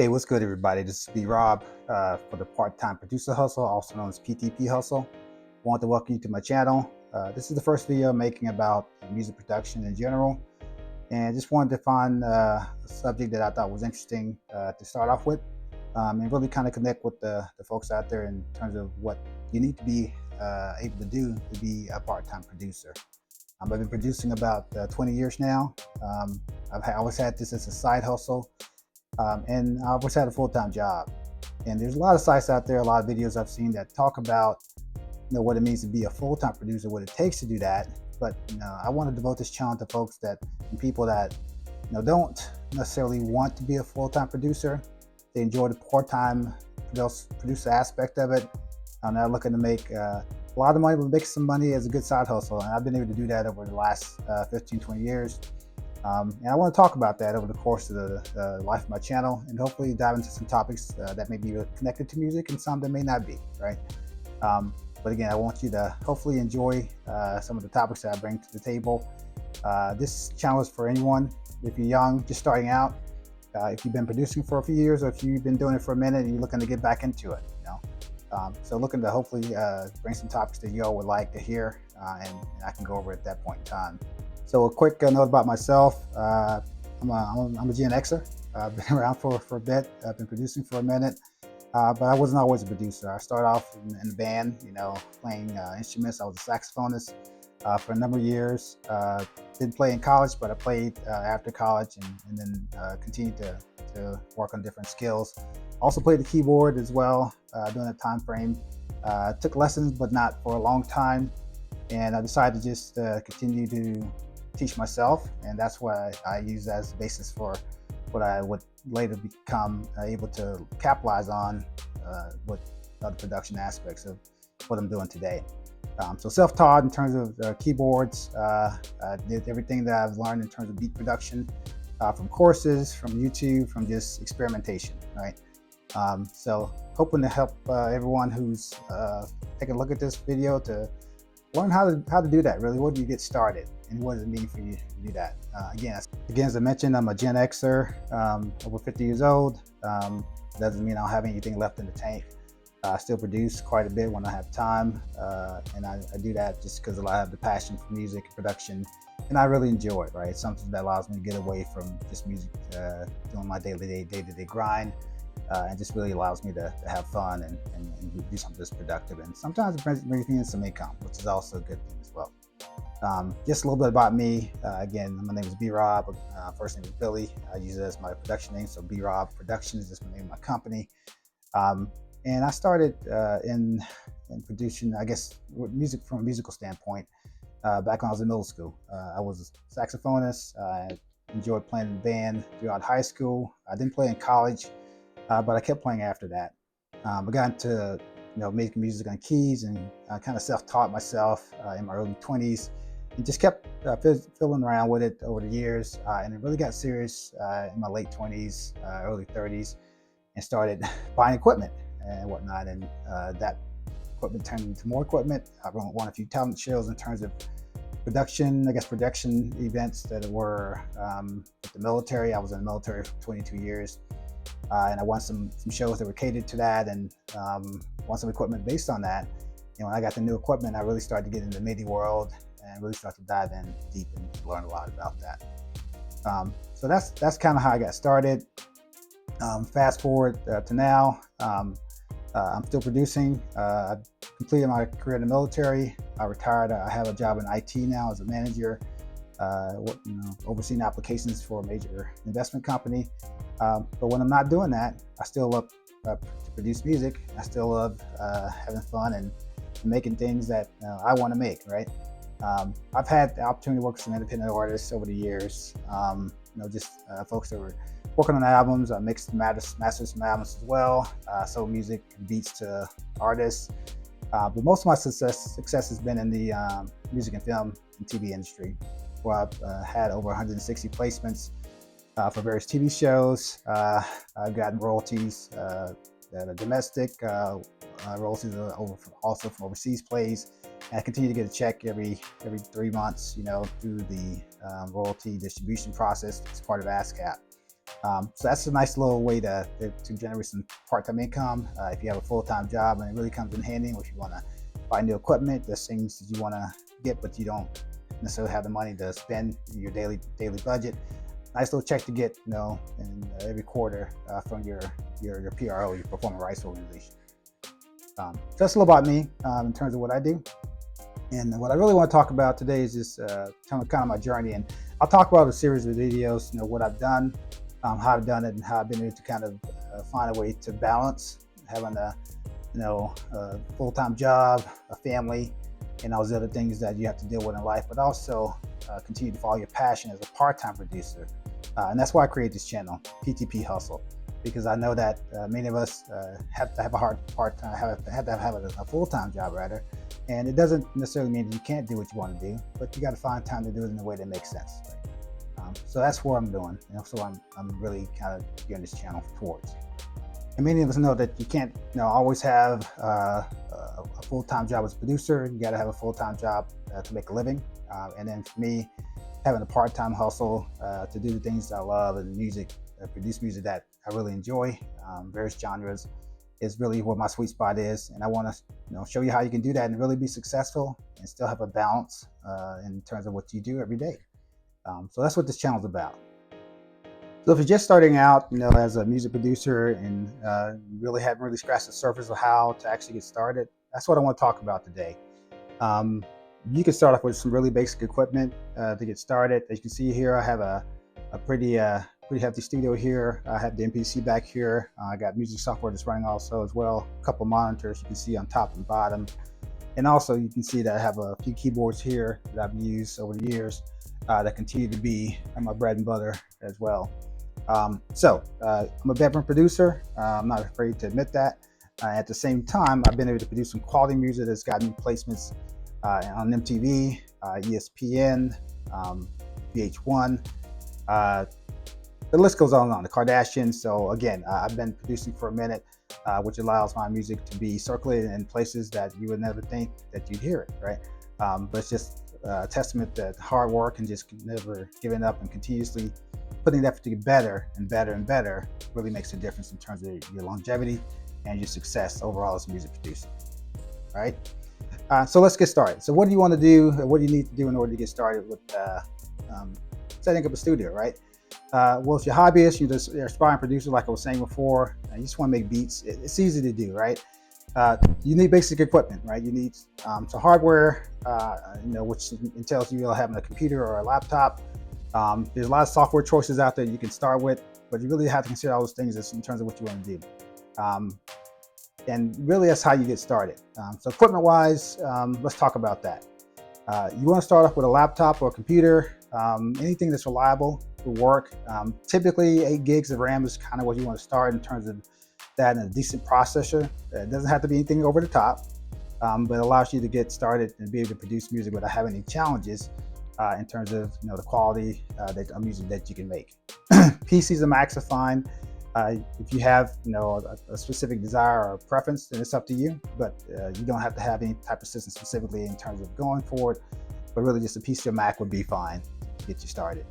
Hey, what's good, everybody? This is B Rob for the Part-Time Producer Hustle, also known as PTP Hustle. I want to welcome you to my channel. This is the first video I'm making about music production in general, and just wanted to find a subject that I thought was interesting to start off with, and really kind of connect with the folks out there in terms of what you need to be able to do to be a part-time producer. I've been producing about 20 years now. I've always had this as a side hustle. And I always had a full-time job. And there's a lot of sites out there, a lot of videos I've seen that talk about, what it means to be a full-time producer, what it takes to do that. But I want to devote this channel to folks and people that don't necessarily want to be a full-time producer. They enjoy the part-time producer aspect of it. I'm not looking to make a lot of money, but make some money as a good side hustle. And I've been able to do that over the last 15, 20 years. And I want to talk about that over the course of the life of my channel, and hopefully dive into some topics that may be connected to music and some that may not be, right? But again, I want you to hopefully enjoy some of the topics that I bring to the table. This channel is for anyone. If you're young, just starting out, if you've been producing for a few years, or if you've been doing it for a minute and you're looking to get back into it, so looking to hopefully bring some topics that you all would like to hear, and I can go over at that point in time. So a quick note about myself. I'm a Gen Xer. I've been around for a bit. I've been producing for a minute, but I wasn't always a producer. I started off in a band, playing instruments. I was a saxophonist for a number of years. Didn't play in college, but I played after college, and then continued to work on different skills. Also played the keyboard as well during that time frame. Took lessons, but not for a long time. And I decided to just continue to teach myself, and that's what I use as the basis for what I would later become able to capitalize on with other production aspects of what I'm doing today. So self-taught in terms of keyboards. I did everything that I've learned in terms of beat production from courses, from YouTube, from just experimentation, right? So hoping to help everyone who's taking a look at this video to learn how to do that. Really, what do you get started, and what does it mean for you to do that? Again, as I mentioned, I'm a Gen Xer, over 50 years old. Doesn't mean I don't have anything left in the tank. I still produce quite a bit when I have time, and I do that just because I have the passion for music and production, and I really enjoy it. Right, it's something that allows me to get away from just music, doing my day-to-day grind, and just really allows me to have fun and do something that's productive. And sometimes it brings me in some income, which is also a good thing as well. Just a little bit about me. Again, my name is B Rob. First name is Billy. I use it as my production name, so B Rob Productions is the name of my company. And I started in producing, I guess, music from a musical standpoint back when I was in middle school. I was a saxophonist. I enjoyed playing in the band throughout high school. I didn't play in college, but I kept playing after that. I got into making music on keys, and I kind of self-taught myself in my early 20s, and just kept fiddling around with it over the years, and it really got serious in my late 20s, early 30s, and started buying equipment and whatnot, and that equipment turned into more equipment. I won a few talent shows in terms of production events that were with the military. I was in the military for 22 years. And I won some shows that were catered to that, and won some equipment based on that. And when I got the new equipment, I really started to get into the MIDI world and really start to dive in deep and learn a lot about that. So that's kind of how I got started. Fast forward to now, I'm still producing. I completed my career in the military. I retired. I have a job in IT now as a manager, overseeing applications for a major investment company. But when I'm not doing that, I still love to produce music. I still love having fun and making things that I want to make, right? I've had the opportunity to work with some independent artists over the years, folks that were working on albums. I mixed mastered some albums as well, sold music and beats to artists. But most of my success has been in the music and film and TV industry, where I've had over 160 placements for various TV shows. I've gotten royalties that are domestic, royalties are also from overseas plays. And I continue to get a check every 3 months, through the royalty distribution process. It's part of ASCAP. So that's a nice little way to generate some part-time income. If you have a full-time job and it really comes in handy, or if you want to buy new equipment, there's things that you want to get but you don't necessarily have the money to spend in your daily budget. Nice little check to get, in every quarter from your PRO, your Performing Rights Organization. So that's a little about me in terms of what I do. And what I really want to talk about today is just kind of my journey. And I'll talk about a series of videos, what I've done, how I've done it, and how I've been able to kind of find a way to balance having a full-time job, a family, and all those other things that you have to deal with in life, but also continue to follow your passion as a part-time producer. And that's why I created this channel, PTP Hustle, because I know that many of us have to have a full-time job rather, and it doesn't necessarily mean that you can't do what you want to do, but you got to find time to do it in a way that makes sense. Right? So that's what I'm doing. So I'm really kind of gearing this channel towards. And many of us know that you can't, always have a full-time job as a producer. You got to have a full-time job to make a living. And then for me, having a part-time hustle to do the things that I love and music, produce music that I really enjoy, various genres, is really where my sweet spot is. And I want to, show you how you can do that and really be successful and still have a balance in terms of what you do every day. So that's what this channel is about. So if you're just starting out, as a music producer and you really haven't scratched the surface of how to actually get started, that's what I want to talk about today. You can start off with some really basic equipment to get started. As you can see here, I have a pretty hefty studio here. I have the MPC back here. I got music software that's running also as well. A couple monitors you can see on top and bottom. And also you can see that I have a few keyboards here that I've used over the years that continue to be my bread and butter as well. I'm a veteran producer. I'm not afraid to admit that. At the same time, I've been able to produce some quality music that's got me placements on MTV, ESPN, VH1. The list goes on and on. The Kardashians. So again, I've been producing for a minute, which allows my music to be circulated in places that you would never think that you'd hear it, right? But it's just a testament that hard work and just never giving up and continuously putting the effort to get better and better and better really makes a difference in terms of your longevity and your success overall as a music producer. All right. So let's get started. So what do you want to do? What do you need to do in order to get started with setting up a studio, right? Well, if you're a hobbyist, you're an aspiring producer, like I was saying before, and you just want to make beats, it's easy to do, right? You need basic equipment, right? You need some hardware, which entails you having a computer or a laptop. There's a lot of software choices out there you can start with, but you really have to consider all those things in terms of what you want to do. And really, that's how you get started. So equipment-wise, let's talk about that. You want to start off with a laptop or a computer. Anything that's reliable will work. Typically, 8 gigs of RAM is kind of what you want to start in terms of that, and a decent processor. It doesn't have to be anything over the top, but allows you to get started and be able to produce music without having any challenges in terms of the quality of music that you can make. PCs and Macs are fine. If you have a specific desire or preference, then it's up to you. But you don't have to have any type of system specifically in terms of going forward. But really, just a PC or Mac would be fine to get you started.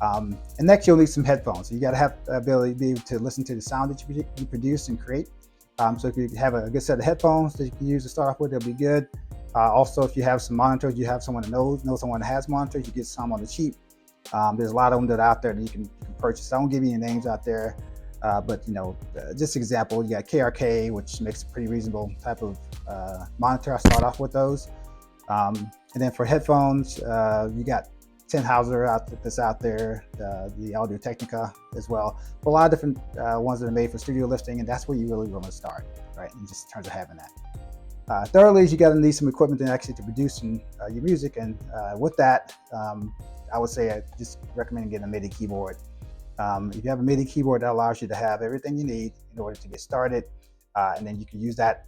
And next, you'll need some headphones. So you got to have the ability to be able to listen to the sound that you produce and create. So if you have a good set of headphones that you can use to start off with, they'll be good. Also, if you have some monitors, you have someone that knows someone that has monitors, you get some on the cheap. There's a lot of them that are out there that you can purchase. I won't give you any names out there, but just example, you got KRK, which makes a pretty reasonable type of monitor. I start off with those. And then for headphones, you got Sennheiser that's out there, the Audio Technica as well. A lot of different ones that are made for studio lifting, and that's where you really want to start, right? In just terms of having that. Thirdly, you got to need some equipment to produce your music, and with that, I would say I just recommend getting a MIDI keyboard. If you have a MIDI keyboard, that allows you to have everything you need in order to get started, and then you can use that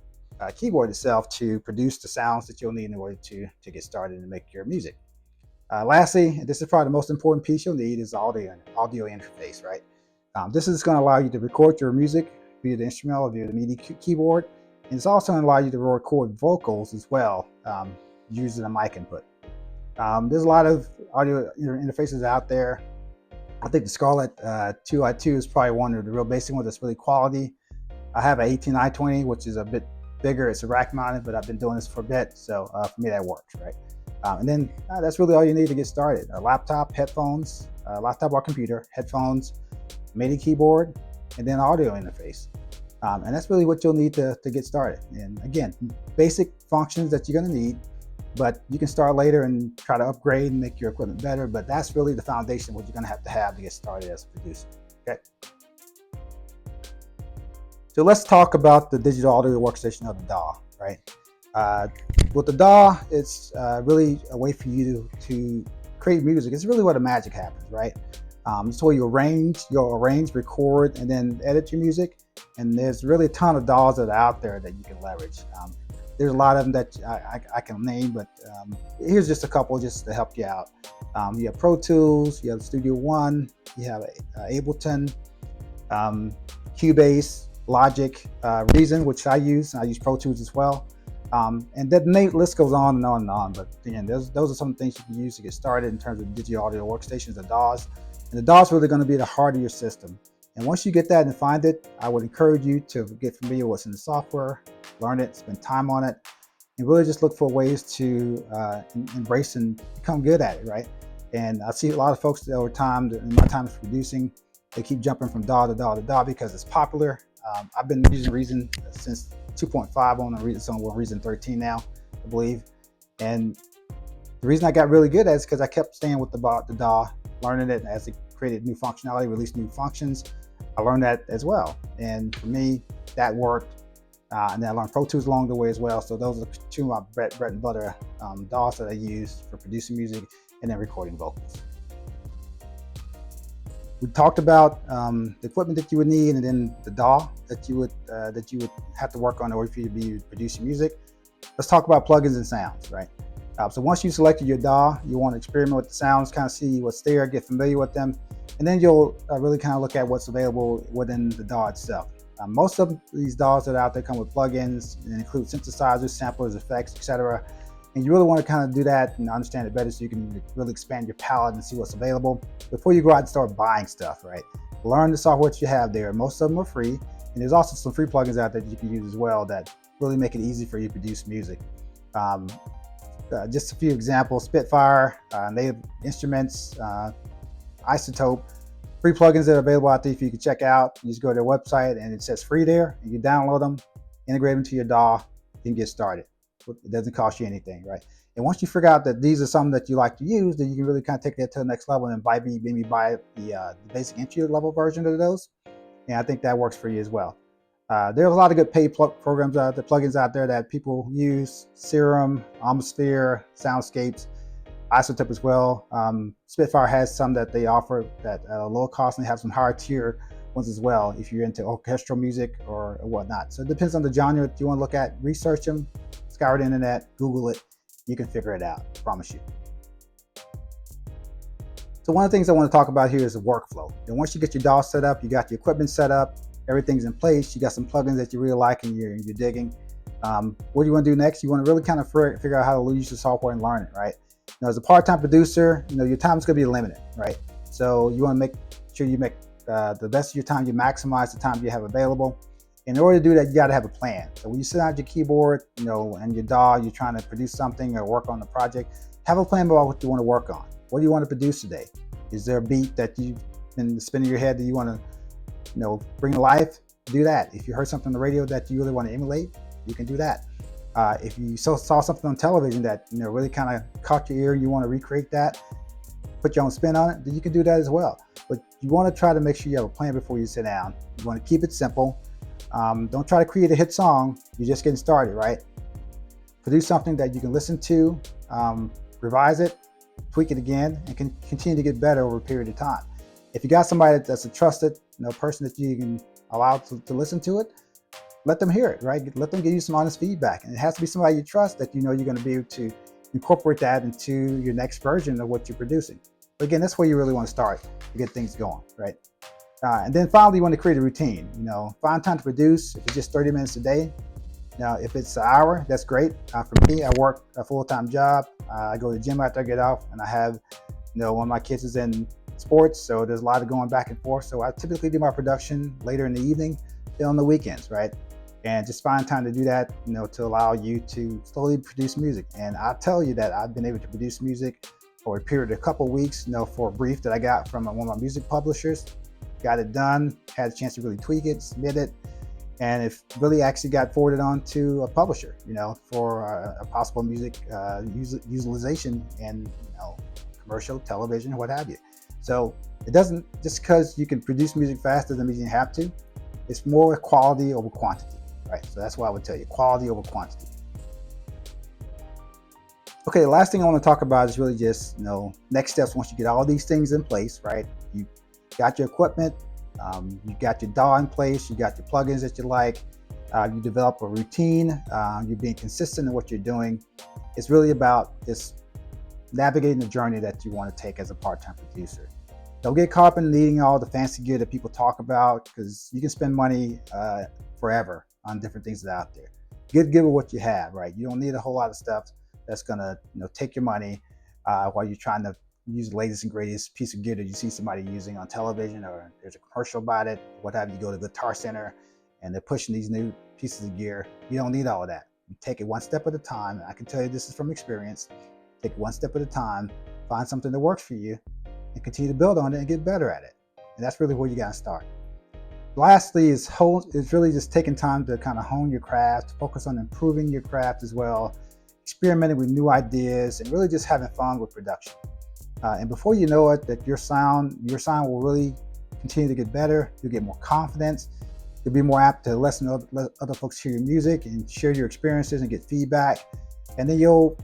keyboard itself to produce the sounds that you'll need in order to get started and make your music. Lastly, and this is probably the most important piece you'll need, is audio interface, right? This is going to allow you to record your music via the instrumental or via the MIDI keyboard. And it's also going to allow you to record vocals as well using a mic input. There's a lot of audio interfaces out there. I think the Scarlett 2i2 is probably one of the real basic ones that's really quality. I have an 18920, which is a bit bigger. It's a rack mounted, but I've been doing this for a bit, so for me that works, right? And then that's really all you need to get started. A laptop, headphones, laptop or computer, headphones, MIDI keyboard, and then audio interface. And that's really what you'll need to get started. And again, basic functions that you're gonna need, but you can start later and try to upgrade and make your equipment better, but that's really the foundation of what you're gonna have to get started as a producer, okay? So let's talk about the digital audio workstation of the DAW, right? With the DAW, it's really a way for you to create music. It's really where the magic happens, right? It's where you arrange, record, and then edit your music. And there's really a ton of DAWs that are out there that you can leverage. There's a lot of them that I can name, but here's just a couple just to help you out. You have Pro Tools, you have Studio One, you have Ableton, Cubase, Logic, Reason, which I use Pro Tools as well. And the list goes on and on and on, but again, those are some things you can use to get started in terms of digital audio workstations, the DAWs. And the DAWs are really going to be the heart of your system. And once you get that and find it, I would encourage you to get familiar with what's in the software, learn it, spend time on it, and really just look for ways to embrace and become good at it, right? And I see a lot of folks over time, in my time producing, they keep jumping from DAW to DAW to DAW because it's popular. I've been using Reason since 2.5 on Reason 13 now, I believe. And the reason I got really good at it is because I kept staying with the DAW, learning it as it created new functionality, released new functions. I learned that as well. And for me, that worked. And then I learned Pro Tools along the way as well. So those are two of my bread and butter DAWs that I use for producing music and then recording vocals. We talked about the equipment that you would need, and then the DAW that you would have to work on in order for you to be producing music. Let's talk about plugins and sounds, right? So once you selected your DAW, you want to experiment with the sounds, kind of see what's there, get familiar with them, and then you'll really kind of look at what's available within the DAW itself. Most of these DAWs that are out there come with plugins and include synthesizers, samplers, effects, etc. And you really want to kind of do that and understand it better so you can really expand your palette and see what's available before you go out and start buying stuff, right? Learn the software that you have there. Most of them are free, and there's also some free plugins out there that you can use as well that really make it easy for you to produce music. Just a few examples: Spitfire, Native Instruments, Isotope, free plugins that are available out there for you can check out. You just go to their website and it says free there, and you download them, integrate them to your DAW, you can get started. It doesn't cost you anything, right? And once you figure out that these are some that you like to use, then you can really kind of take that to the next level and maybe buy the basic entry level version of those. And I think that works for you as well. There's a lot of good paid programs out there, plugins out there that people use: Serum, Atmosphere, Soundscapes, Isotope as well. Spitfire has some that they offer that at a lower cost, and they have some higher tier ones as well if you're into orchestral music or whatnot. So it depends on the genre that you want to look at. Research them, scour the internet, Google it. You can figure it out, I promise you. So one of the things I want to talk about here is the workflow. And once you get your DAW set up, you got your equipment set up, everything's in place, you got some plugins that you really like and you're digging. What do you want to do next? You want to really kind of figure out how to use the software and learn it, right? Now, as a part-time producer, your time's going to be limited, right? So you want to make sure you make the best of your time, you maximize the time you have available. In order to do that, you got to have a plan. So when you sit down at your keyboard, and your DAW, you're trying to produce something or work on a project, have a plan about what you want to work on. What do you want to produce today? Is there a beat that you've been spinning in your head that you want to, bring to life? Do that. If you heard something on the radio that you really want to emulate, you can do that. If you saw something on television that really kind of caught your ear, you want to recreate that, put your own spin on it, then you can do that as well. But you want to try to make sure you have a plan before you sit down. You want to keep it simple. Don't try to create a hit song. You're just getting started, right? Produce something that you can listen to, revise it, tweak it again, and can continue to get better over a period of time. If you got somebody that's a trusted person that you can allow to listen to it, let them hear it, right? Let them give you some honest feedback. And it has to be somebody you trust that you're going to be able to incorporate that into your next version of what you're producing. But again, that's where you really want to start to get things going, right? And then finally, you want to create a routine. Find time to produce. If it's just 30 minutes a day. Now, if it's an hour, that's great. For me, I work a full-time job. I go to the gym after I get off, and I have, one of my kids is in sports, so there's a lot of going back and forth. So I typically do my production later in the evening, then on the weekends, right? And just find time to do that, to allow you to slowly produce music. And I'll tell you that I've been able to produce music for a period of a couple of weeks, for a brief that I got from one of my music publishers. Got it done, had a chance to really tweak it, submit it, and it really actually got forwarded on to a publisher, for a possible music utilization in commercial, television, what have you. So it doesn't, just because you can produce music fast doesn't mean you have to. It's more quality over quantity, right? So that's why I would tell you, quality over quantity. Okay, the last thing I want to talk about is really just, next steps once you get all these things in place, right? You got your equipment, you got your DAW in place, you got your plugins that you like, you develop a routine, you're being consistent in what you're doing. It's really about just navigating the journey that you want to take as a part-time producer. Don't get caught up in needing all the fancy gear that people talk about, because you can spend money forever on different things that are out there. Get with what you have, right? You don't need a whole lot of stuff that's gonna take your money while you're trying to use the latest and greatest piece of gear that you see somebody using on television, or there's a commercial about it, what have you. Go to the Guitar Center and they're pushing these new pieces of gear. You don't need all of that. You take it one step at a time. And I can tell you this is from experience. Take it one step at a time, find something that works for you, and continue to build on it and get better at it. And that's really where you gotta start. Lastly is really just taking time to kind of hone your craft, focus on improving your craft as well, experimenting with new ideas, and really just having fun with production. And before you know it, that your sound will really continue to get better. You'll get more confidence. You'll be more apt to listen to other folks hear your music and share your experiences and get feedback. And then you'll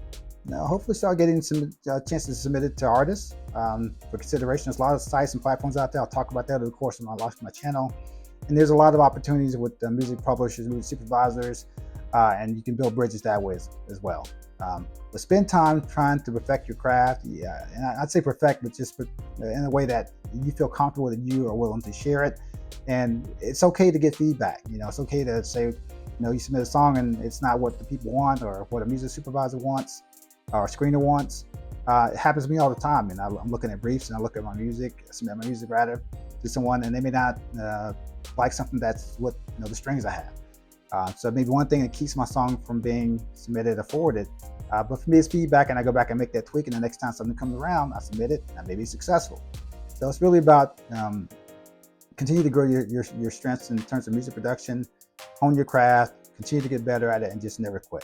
hopefully start getting some chances to submit it to artists for consideration. There's a lot of sites and platforms out there. I'll talk about that over the course of my channel. And there's a lot of opportunities with music publishers, music supervisors, and you can build bridges that way as well. But spend time trying to perfect your craft. Yeah, and I'd say perfect, but just in a way that you feel comfortable that you are willing to share it. And it's okay to get feedback. It's okay to say, you submit a song and it's not what the people want, or what a music supervisor wants, or a screener wants. It happens to me all the time. And I'm looking at briefs and I look at my music, submit my music rather to someone, and they may not like something that's what the strings I have. So maybe one thing that keeps my song from being submitted or forwarded. But for me, it's feedback, and I go back and make that tweak, and the next time something comes around, I submit it, and I may be successful. So it's really about continue to grow your strengths in terms of music production, hone your craft, continue to get better at it, and just never quit.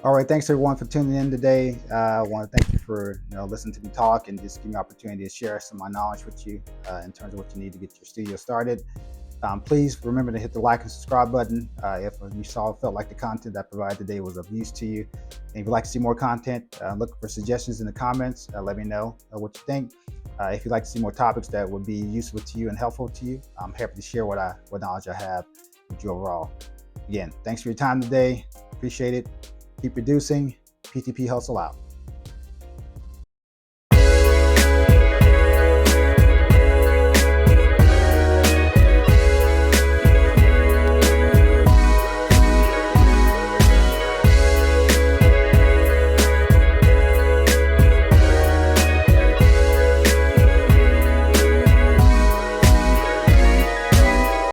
All right, thanks everyone for tuning in today. I want to thank you for listening to me talk and just give me an opportunity to share some of my knowledge with you in terms of what you need to get your studio started. Please remember to hit the like and subscribe button if you felt like the content I provided today was of use to you. And if you'd like to see more content, look for suggestions in the comments. Let me know what you think. If you'd like to see more topics that would be useful to you and helpful to you, I'm happy to share what knowledge I have with you overall. Again, thanks for your time today. Appreciate it. Keep producing. PTP Hustle out.